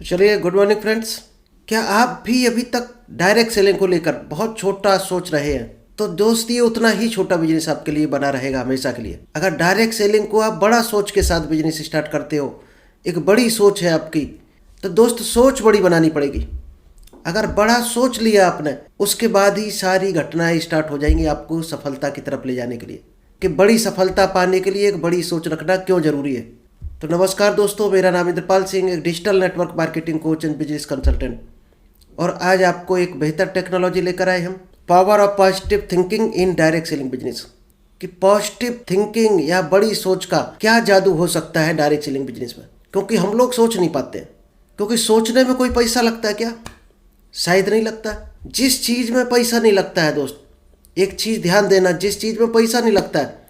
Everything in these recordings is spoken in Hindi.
तो चलिए, गुड मॉर्निंग फ्रेंड्स। क्या आप भी अभी तक डायरेक्ट सेलिंग को लेकर बहुत छोटा सोच रहे हैं? तो दोस्त, ये उतना ही छोटा बिजनेस आपके लिए बना रहेगा हमेशा के लिए। अगर डायरेक्ट सेलिंग को आप बड़ा सोच के साथ बिजनेस स्टार्ट करते हो, एक बड़ी सोच है आपकी, तो दोस्त सोच बड़ी बनानी पड़ेगी। अगर बड़ा सोच लिया आपने, उसके बाद ही सारी घटनाएं स्टार्ट हो जाएंगी आपको सफलता की तरफ ले जाने के लिए। कि बड़ी सफलता पाने के लिए एक बड़ी सोच रखना क्यों जरूरी है। तो नमस्कार दोस्तों, मेरा नाम इंद्रपाल सिंह, एक digital network marketing coach and business consultant. और आज आपको एक बेहतर टेक्नोलॉजी लेकर आए हम, power of positive thinking in direct selling business. कि पॉजिटिव थिंकिंग या बड़ी सोच का क्या जादू हो सकता है डायरेक्ट सेलिंग बिजनेस में। क्योंकि हम लोग सोच नहीं पाते हैं। क्योंकि सोचने में कोई पैसा लगता है क्या? शायद नहीं लगता। जिस चीज़ में पैसा नहीं लगता है दोस्त, एक चीज़ ध्यान देना, जिस चीज़ में पैसा नहीं लगता है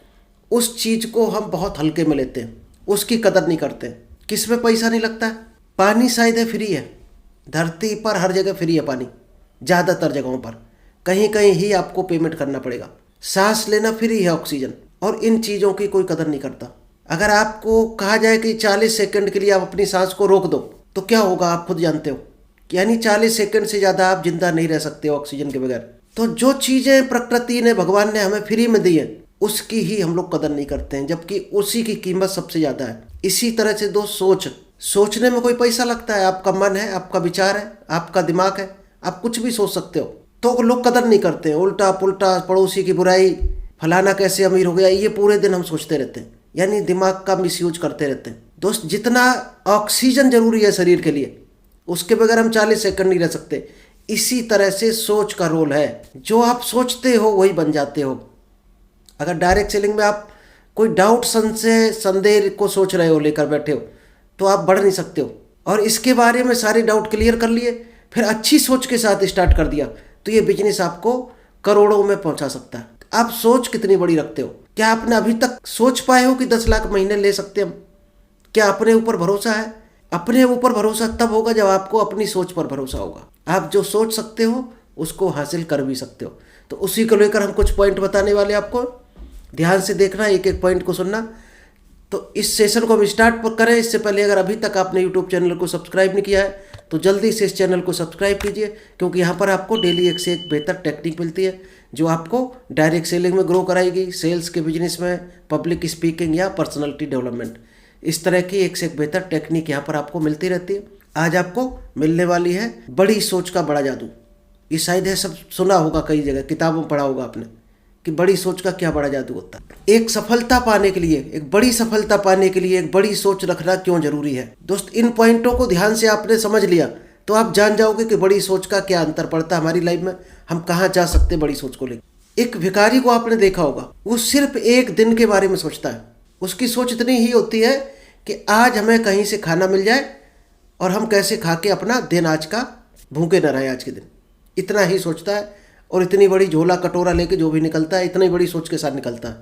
उस चीज़ को हम बहुत हल्के में लेते हैं, उसकी कदर नहीं करते। किस में पैसा नहीं लगता है? पानी शायद है फ्री है, धरती पर हर जगह फ्री है पानी, ज़्यादातर जगहों पर। कहीं कहीं ही आपको पेमेंट करना पड़ेगा। सांस लेना फ्री है, ऑक्सीजन, और इन चीज़ों की कोई कदर नहीं करता। अगर आपको कहा जाए कि 40 सेकंड के लिए आप अपनी सांस को रोक दो, तो क्या होगा आप खुद जानते हो। यानी 40 सेकंड से ज़्यादा आप जिंदा नहीं रह सकते हो ऑक्सीजन के बगैर। तो जो चीज़ें प्रकृति ने, भगवान ने हमें फ्री में दी है, उसकी ही हम लोग कदर नहीं करते हैं, जबकि उसी की कीमत सबसे ज़्यादा है। इसी तरह से दोस्त, सोचने में कोई पैसा लगता है? आपका मन है, आपका विचार है, आपका दिमाग है, आप कुछ भी सोच सकते हो। तो लोग कदर नहीं करते हैं। उल्टा पुल्टा, पड़ोसी की बुराई, फलाना कैसे अमीर हो गया, ये पूरे दिन हम सोचते रहते हैं। यानी दिमाग का मिसयूज करते रहते हैं। दोस्त, जितना ऑक्सीजन जरूरी है शरीर के लिए, उसके बगैर हम 40 सेकंड नहीं रह सकते। इसी तरह से सोच का रोल है। जो आप सोचते हो वही बन जाते हो। अगर डायरेक्ट सेलिंग में आप कोई डाउट, संशय, संदेह को सोच रहे हो, लेकर बैठे हो, तो आप बढ़ नहीं सकते हो। और इसके बारे में सारे डाउट क्लियर कर लिए, फिर अच्छी सोच के साथ स्टार्ट कर दिया, तो ये बिजनेस आपको करोड़ों में पहुंचा सकता है। आप सोच कितनी बड़ी रखते हो? क्या आपने अभी तक सोच पाए हो कि 10 लाख महीने ले सकते हम? क्या अपने ऊपर भरोसा है? अपने ऊपर भरोसा तब होगा जब आपको अपनी सोच पर भरोसा होगा। आप जो सोच सकते हो उसको हासिल कर भी सकते हो। तो उसी को लेकर हम कुछ पॉइंट बताने वाले आपको। ध्यान से देखना, एक एक पॉइंट को सुनना। तो इस सेशन को हम स्टार्ट करें इससे पहले अगर अभी तक आपने यूट्यूब चैनल को सब्सक्राइब नहीं किया है तो जल्दी से इस चैनल को सब्सक्राइब कीजिए, क्योंकि यहाँ पर आपको डेली एक से एक बेहतर टेक्निक मिलती है जो आपको डायरेक्ट सेलिंग में ग्रो कराएगी, सेल्स के बिजनेस में, पब्लिक स्पीकिंग या पर्सनैलिटी डेवलपमेंट। इस तरह की एक से एक बेहतर टेक्निक यहाँ पर आपको मिलती रहती है। आज आपको मिलने वाली है बड़ी सोच का बड़ा जादू। ये शायद है, सब सुना होगा, कई जगह किताबों में पढ़ा होगा आपने कि बड़ी सोच का क्या बड़ा जादू होता है। एक सफलता पाने के लिए, एक बड़ी सफलता पाने के लिए एक बड़ी सोच रखना क्यों जरूरी है। दोस्त, इन पॉइंटों को ध्यान से आपने समझ लिया तो आप जान जाओगे कि बड़ी सोच का क्या अंतर पड़ता है हमारी लाइफ में, हम कहाँ जा सकते हैं बड़ी सोच को लेकर। एक भिखारी को आपने देखा होगा, वो सिर्फ एक दिन के बारे में सोचता है। उसकी सोच इतनी ही होती है कि आज हमें कहीं से खाना मिल जाए और हम कैसे खा के अपना दिन आज का भूखे न रहे आज के दिन। इतना ही सोचता है। और इतनी बड़ी झोला कटोरा लेके जो भी निकलता है, इतनी बड़ी सोच के साथ निकलता है,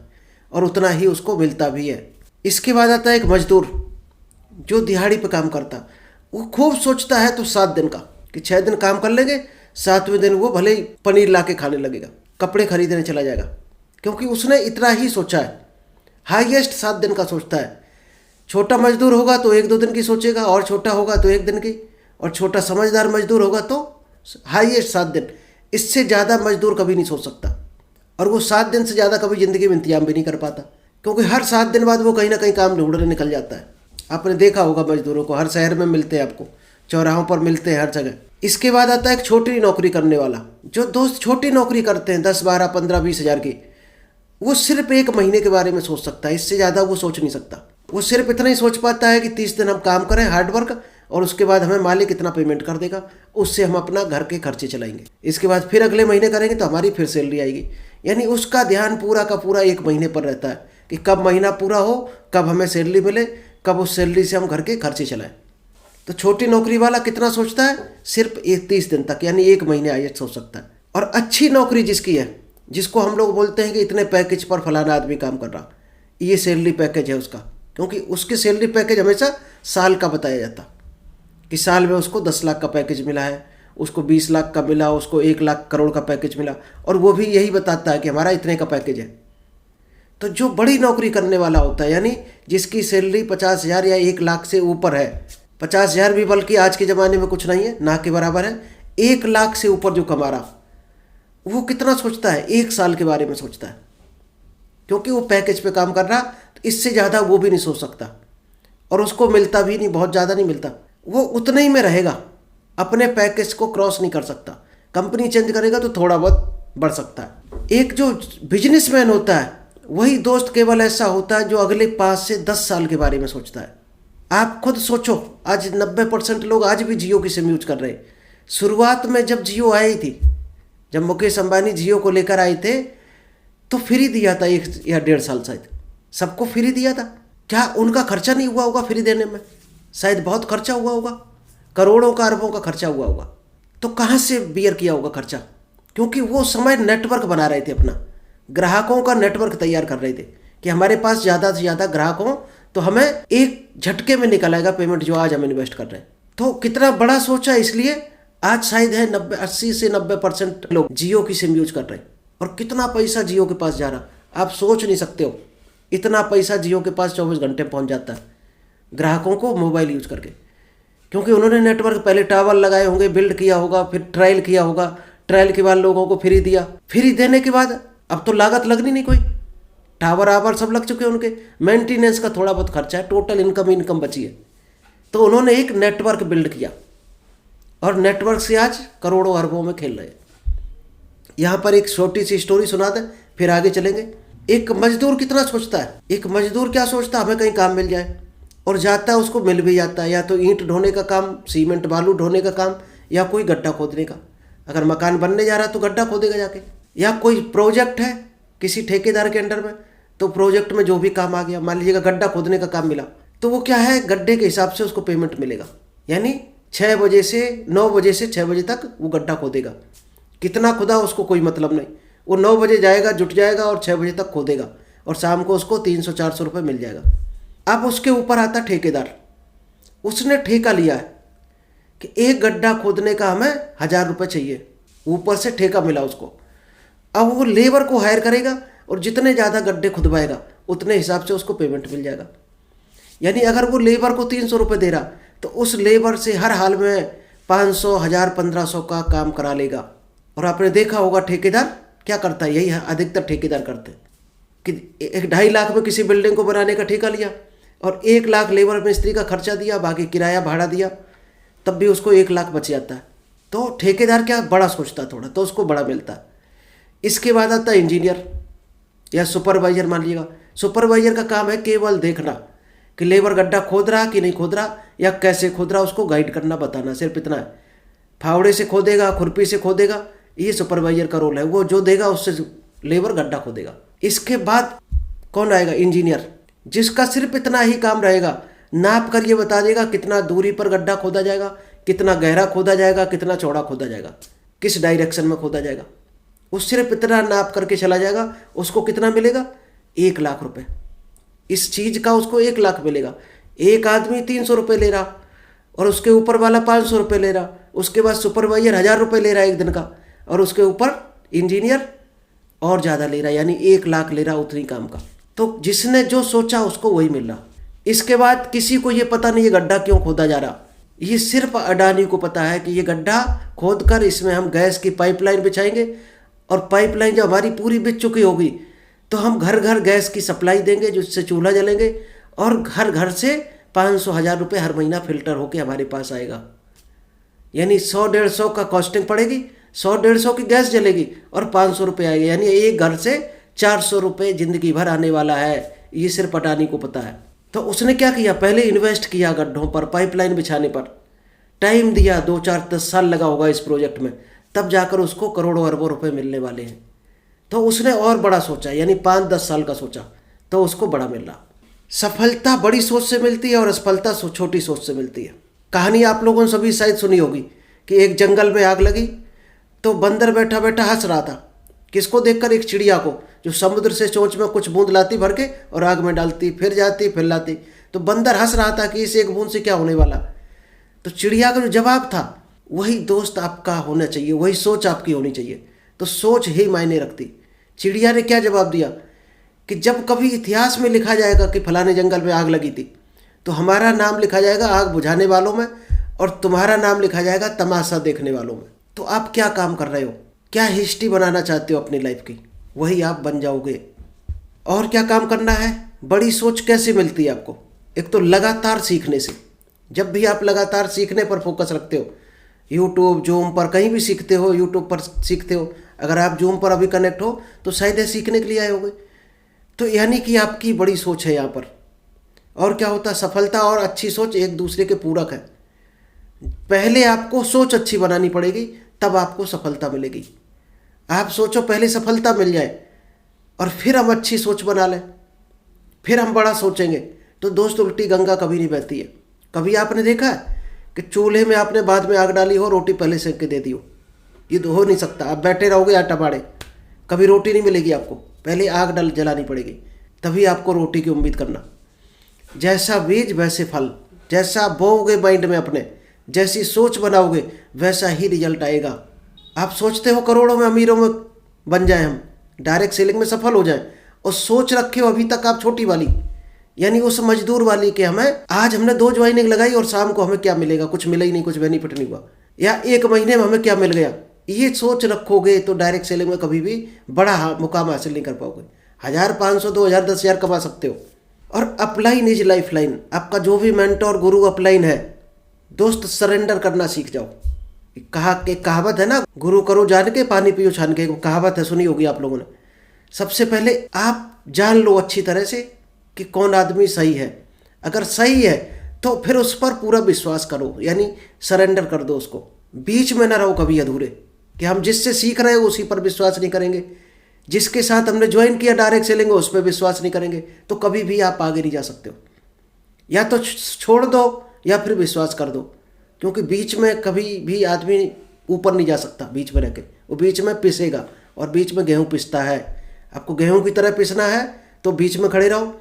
और उतना ही उसको मिलता भी है। इसके बाद आता है एक मजदूर जो दिहाड़ी पे काम करता। वो खूब सोचता है तो 7 दिन का, कि 6 दिन काम कर लेंगे, 7वें दिन वो भले ही पनीर ला के खाने लगेगा, कपड़े खरीदने चला जाएगा, क्योंकि उसने इतना ही सोचा है। हाईएस्ट 7 दिन का सोचता है। छोटा मजदूर होगा तो 1-2 दिन की सोचेगा, और छोटा होगा तो 1 दिन की, और छोटा समझदार मजदूर होगा तो हाईएस्ट 7 दिन। इससे ज़्यादा मजदूर कभी नहीं सोच सकता, और वो 7 दिन से ज़्यादा कभी ज़िंदगी में इंतजाम भी नहीं कर पाता, क्योंकि हर 7 दिन बाद वो कहीं ना कहीं काम ढूंढने निकल जाता है। आपने देखा होगा मजदूरों को, हर शहर में मिलते हैं, आपको चौराहों पर मिलते हैं, हर जगह। इसके बाद आता है एक छोटी नौकरी करने वाला। जो दोस्त छोटी नौकरी करते हैं 10, 12, 15, 20 हज़ार की, वो सिर्फ 1 महीने के बारे में सोच सकता है। इससे ज़्यादा वो सोच नहीं सकता। वो सिर्फ इतना ही सोच पाता है कि 30 दिन हम काम करें हार्डवर्क, और उसके बाद हमें मालिक इतना पेमेंट कर देगा, उससे हम अपना घर के खर्चे चलाएंगे। इसके बाद फिर अगले महीने करेंगे तो हमारी फिर सैलरी आएगी। यानी उसका ध्यान पूरा का पूरा 1 महीने पर रहता है कि कब महीना पूरा हो, कब हमें सैलरी मिले, कब उस सैलरी से हम घर के खर्चे चलाएं। तो छोटी नौकरी वाला कितना सोचता है? सिर्फ 30 दिन तक, यानी 1 महीने आइए सोच सकता है। और अच्छी नौकरी जिसकी है, जिसको हम लोग बोलते हैं कि इतने पैकेज पर फलाना आदमी काम कर रहा, ये सैलरी पैकेज है उसका, क्योंकि उसके सैलरी पैकेज हमेशा साल का बताया जाता कि साल में उसको 10 लाख का पैकेज मिला है, उसको 20 लाख का मिला, उसको 1 लाख करोड़ का पैकेज मिला, और वो भी यही बताता है कि हमारा इतने का पैकेज है। तो जो बड़ी नौकरी करने वाला होता है, यानी जिसकी सैलरी 50,000 या 1 लाख से ऊपर है, 50,000 भी बल्कि आज के ज़माने में कुछ नहीं है, ना के बराबर है। 1 लाख से ऊपर जो कमा रहा वो कितना सोचता है, 1 साल के बारे में सोचता है, क्योंकि वो पैकेज पे काम कर रहा, तो इससे ज़्यादा वो भी नहीं सोच सकता, और उसको मिलता भी नहीं, बहुत ज़्यादा नहीं मिलता, वो उतने ही में रहेगा, अपने पैकेज को क्रॉस नहीं कर सकता। कंपनी चेंज करेगा तो थोड़ा बहुत बढ़ सकता है। एक जो बिजनेसमैन होता है वही दोस्त केवल ऐसा होता है जो अगले 5 से 10 साल के बारे में सोचता है। आप खुद सोचो, आज 90% लोग आज भी जियो की सिम यूज कर रहे हैं। शुरुआत में जब जियो आई थी, जब मुकेश अंबानी जियो को लेकर आए थे, तो फ्री दिया था 1 या 1.5 साल, शायद सबको फ्री दिया था। क्या उनका खर्चा नहीं हुआ होगा फ्री देने में? शायद बहुत खर्चा हुआ होगा, करोड़ों का अरबों का खर्चा हुआ होगा। तो कहाँ से बियर किया होगा खर्चा? क्योंकि वो समय नेटवर्क बना रहे थे, अपना ग्राहकों का नेटवर्क तैयार कर रहे थे कि हमारे पास ज़्यादा से ज़्यादा ग्राहक हों तो हमें एक झटके में निकल आएगा पेमेंट जो आज हम इन्वेस्ट कर रहे हैं। तो कितना बड़ा सोचा, इसलिए आज शायद है 80 से 90% लोग जियो की सिम यूज कर रहे हैं। और कितना पैसा जियो के पास जा रहा, आप सोच नहीं सकते हो। इतना पैसा जियो के पास 24 घंटे पहुंच जाता है ग्राहकों को मोबाइल यूज करके, क्योंकि उन्होंने नेटवर्क पहले टावर लगाए होंगे, बिल्ड किया होगा, फिर ट्रायल किया होगा, ट्रायल के बाद लोगों को फ्री दिया, फ्री देने के बाद अब तो लागत लगनी नहीं कोई, टावर आवर सब लग चुके हैं उनके, मेंटेनेंस का थोड़ा बहुत खर्चा है, टोटल इनकम बची है। तो उन्होंने एक नेटवर्क बिल्ड किया और नेटवर्क से आज करोड़ों अरबों में खेल रहे हैं। यहाँ पर एक छोटी सी स्टोरी सुना दें, फिर आगे चलेंगे। एक मजदूर कितना सोचता है, एक मजदूर क्या सोचता है, हमें कहीं काम मिल जाए, और जाता है, उसको मिल भी जाता है, या तो ईंट ढोने का काम, सीमेंट बालू ढोने का काम, या कोई गड्ढा खोदने का। अगर मकान बनने जा रहा है तो गड्ढा खोदेगा जाके, या कोई प्रोजेक्ट है किसी ठेकेदार के अंडर में, तो प्रोजेक्ट में जो भी काम आ गया, मान लीजिएगा गड्ढा खोदने का काम मिला, तो वो क्या है, गड्ढे के हिसाब से उसको पेमेंट मिलेगा। यानी 6 बजे से 9 बजे से 6 बजे तक वो गड्ढा खोदेगा, कितना खुदा उसको कोई मतलब नहीं, वो 9 बजे जाएगा, जुट जाएगा और 6 बजे तक खोदेगा, और शाम को उसको 300-400 रुपये मिल जाएगा। अब उसके ऊपर आता ठेकेदार, उसने ठेका लिया है कि एक गड्ढा खोदने का हमें 1000 रुपये चाहिए, ऊपर से ठेका मिला उसको। अब वो लेबर को हायर करेगा और जितने ज़्यादा गड्ढे खुदवाएगा उतने हिसाब से उसको पेमेंट मिल जाएगा। यानी अगर वो लेबर को 300 रुपये दे रहा, तो उस लेबर से हर हाल में 500, 1000, 1500 का काम करा लेगा। और आपने देखा होगा ठेकेदार क्या करता है, यही अधिकतर ठेकेदार करते हैं कि 2.5 लाख में किसी बिल्डिंग को बनाने का ठेका लिया और 1 लाख लेबर मिस्त्री का खर्चा दिया, बाकी किराया भाड़ा दिया, तब भी उसको 1 लाख बच जाता है। तो ठेकेदार क्या बड़ा सोचता है थोड़ा, तो उसको बड़ा मिलता है। इसके बाद आता है इंजीनियर या सुपरवाइजर। मान लीजिएगा सुपरवाइजर का काम है केवल देखना कि लेबर गड्ढा खोद रहा कि नहीं खोद रहा, या कैसे खोद रहा, उसको गाइड करना, बताना, सिर्फ इतना है। फावड़े से खोदेगा, खुरपी से खोदेगा, ये सुपरवाइजर का रोल है, वो जो देगा उससे लेबर गड्ढा खोदेगा। इसके बाद कौन आएगा, इंजीनियर, जिसका सिर्फ इतना ही काम रहेगा, नाप कर ये बता देगा कितना दूरी पर गड्ढा खोदा जाएगा, कितना गहरा खोदा जाएगा, कितना चौड़ा खोदा जाएगा, किस डायरेक्शन में खोदा जाएगा। वो सिर्फ इतना नाप करके चला जाएगा, उसको कितना मिलेगा, 1 लाख रुपए। इस चीज़ का उसको 1 लाख मिलेगा। एक आदमी 300 रुपये ले रहा और उसके ऊपर वाला 500 रुपये ले रहा, उसके बाद सुपरवाइजर 1000 रुपये ले रहा है एक दिन का, और उसके ऊपर इंजीनियर और ज़्यादा ले रहा है, यानी 1 लाख ले रहा उतनी काम का। तो जिसने जो सोचा उसको वही मिल रहा। इसके बाद किसी को ये पता नहीं ये गड्ढा क्यों खोदा जा रहा, ये सिर्फ अडानी को पता है कि ये गड्ढा खोद कर इसमें हम गैस की पाइपलाइन बिछाएंगे, और पाइपलाइन जब हमारी पूरी बिछ चुकी होगी तो हम घर घर गैस की सप्लाई देंगे, जिससे चूल्हा जलेंगे, और घर घर से 500-1000 रुपये हर महीना फिल्टर होके हमारे पास आएगा। यानी 100-150 का कॉस्टिंग पड़ेगी, 100-150 की गैस जलेगी और 500 रुपये आएगी, यानी एक घर से 400 रुपये जिंदगी भर आने वाला है। ये सिर्फ अडानी को पता है। तो उसने क्या किया, पहले इन्वेस्ट किया गड्ढों पर, पाइपलाइन बिछाने पर, टाइम दिया, 2-4-10 साल लगा होगा इस प्रोजेक्ट में, तब जाकर उसको करोड़ों अरबों रुपए मिलने वाले हैं। तो उसने और बड़ा सोचा, यानी 5-10 साल का सोचा, तो उसको बड़ा मिल रहा। सफलता बड़ी सोच से मिलती है और असफलता छोटी सोच से मिलती है। कहानी आप लोगों ने सभी शायद सुनी होगी कि एक जंगल में आग लगी, तो बंदर बैठा बैठा हंस रहा था। किसको देखकर, एक चिड़िया को, जो समुद्र से चोंच में कुछ बूंद लाती भर के और आग में डालती, फिर जाती फिर लाती। तो बंदर हंस रहा था कि इस एक बूंद से क्या होने वाला। तो चिड़िया का जो जवाब था, वही दोस्त आपका होना चाहिए, वही सोच आपकी होनी चाहिए। तो सोच ही मायने रखती। चिड़िया ने क्या जवाब दिया कि जब कभी इतिहास में लिखा जाएगा कि फलाने जंगल में आग लगी थी, तो हमारा नाम लिखा जाएगा आग बुझाने वालों में और तुम्हारा नाम लिखा जाएगा तमाशा देखने वालों में। तो आप क्या काम कर रहे हो, क्या हिस्ट्री बनाना चाहते हो अपनी लाइफ की, वही आप बन जाओगे। और क्या काम करना है, बड़ी सोच कैसे मिलती है आपको, एक तो लगातार सीखने से। जब भी आप लगातार सीखने पर फोकस रखते हो, यूट्यूब जूम पर कहीं भी सीखते हो, यूट्यूब पर सीखते हो, अगर आप जूम पर अभी कनेक्ट हो तो शायद ये सीखने के लिए आए होगे। तो यानी कि आपकी बड़ी सोच है यहाँ पर। और क्या होता है, सफलता और अच्छी सोच एक दूसरे के पूरक है। पहले आपको सोच अच्छी बनानी पड़ेगी, तब आपको सफलता मिलेगी। आप सोचो पहले सफलता मिल जाए और फिर हम अच्छी सोच बना लें, फिर हम बड़ा सोचेंगे। तो दोस्त उल्टी गंगा कभी नहीं बहती है। कभी आपने देखा है कि चूल्हे में आपने बाद में आग डाली हो, रोटी पहले सेक के दे दी हो? ये तो हो नहीं सकता। आप बैठे रहोगे आटा बाड़े, कभी रोटी नहीं मिलेगी आपको। पहले आग जलानी पड़ेगी, तभी आपको रोटी की उम्मीद करना। जैसा बीज वैसे फल, जैसा बोओगे माइंड में अपने, जैसी सोच बनाओगे वैसा ही रिजल्ट आएगा। आप सोचते हो करोड़ों में अमीरों में बन जाए, हम डायरेक्ट सेलिंग में सफल हो जाएं, और सोच रखे हो अभी तक आप छोटी वाली, यानी उस मजदूर वाली कि हमें आज हमने 2 ज्वाइनिंग लगाई और शाम को हमें क्या मिलेगा, कुछ मिला ही नहीं, कुछ बेनिफिट नहीं हुआ, या 1 महीने में हमें क्या मिल गया। ये सोच रखोगे तो डायरेक्ट सेलिंग में कभी भी बड़ा मुकाम हासिल नहीं कर पाओगे। 1000, 500, 2000, 10,000 कमा सकते हो। और अपलाइन इज लाइफ लाइन। आपका जो भी मेंटोर गुरु अपलाइन है, दोस्त सरेंडर करना सीख जाओ। कहावत है ना, गुरु करो जान के पानी पियो छान के, कहावत है, सुनी होगी आप लोगों ने। सबसे पहले आप जान लो अच्छी तरह से कि कौन आदमी सही है। अगर सही है तो फिर उस पर पूरा विश्वास करो, यानी सरेंडर कर दो उसको। बीच में ना रहो कभी अधूरे कि हम जिससे सीख रहे हो उसी पर विश्वास नहीं करेंगे, जिसके साथ हमने ज्वाइन किया डायरेक्ट सेलिंग उस पर विश्वास नहीं करेंगे, तो कभी भी आप आगे नहीं जा सकते हो। या तो छोड़ दो या फिर विश्वास कर दो, क्योंकि बीच में कभी भी आदमी ऊपर नहीं जा सकता। बीच में रह के वो बीच में पिसेगा, और बीच में गेहूँ पिसता है। आपको गेहूँ की तरह पिसना है तो बीच में खड़े रहो,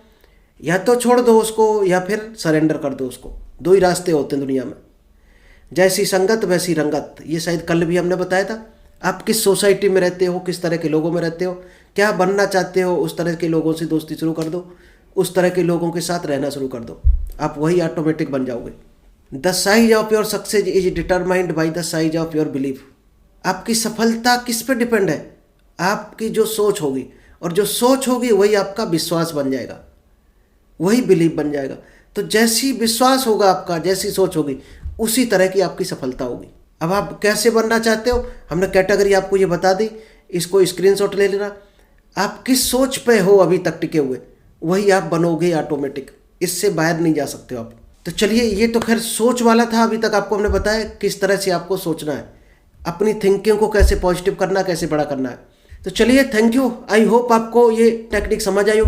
या तो छोड़ दो उसको या फिर सरेंडर कर दो उसको। 2 ही रास्ते होते हैं दुनिया में, जैसी संगत वैसी रंगत। ये शायद कल भी हमने बताया था। आप किस सोसाइटी में रहते हो, किस तरह के लोगों में रहते हो, क्या बनना चाहते हो, उस तरह के लोगों से दोस्ती शुरू कर दो, उस तरह के लोगों के साथ रहना शुरू कर दो, आप वही ऑटोमेटिक बन जाओगे। The size of your success is determined by the size of your belief. आपकी सफलता किस पे डिपेंड है? आपकी जो सोच होगी, और जो सोच होगी वही आपका विश्वास बन जाएगा, वही बिलीफ बन जाएगा। तो जैसी विश्वास होगा आपका, जैसी सोच होगी, उसी तरह की आपकी सफलता होगी। अब आप कैसे बनना चाहते हो, हमने कैटेगरी आपको ये बता दी, इसको स्क्रीनशॉट ले लेना। आप किस सोच पे हो अभी तक टिके हुए, वही आप बनोगे ऑटोमेटिक, इससे बाहर नहीं जा सकते हो आप। तो चलिए, ये तो खैर सोच वाला था। अभी तक आपको हमने बताया किस तरह से आपको सोचना है, अपनी थिंकिंग को कैसे पॉजिटिव करना, कैसे बड़ा करना है। तो चलिए, थैंक यू। आई होप आपको ये टेक्निक समझ आई होगी।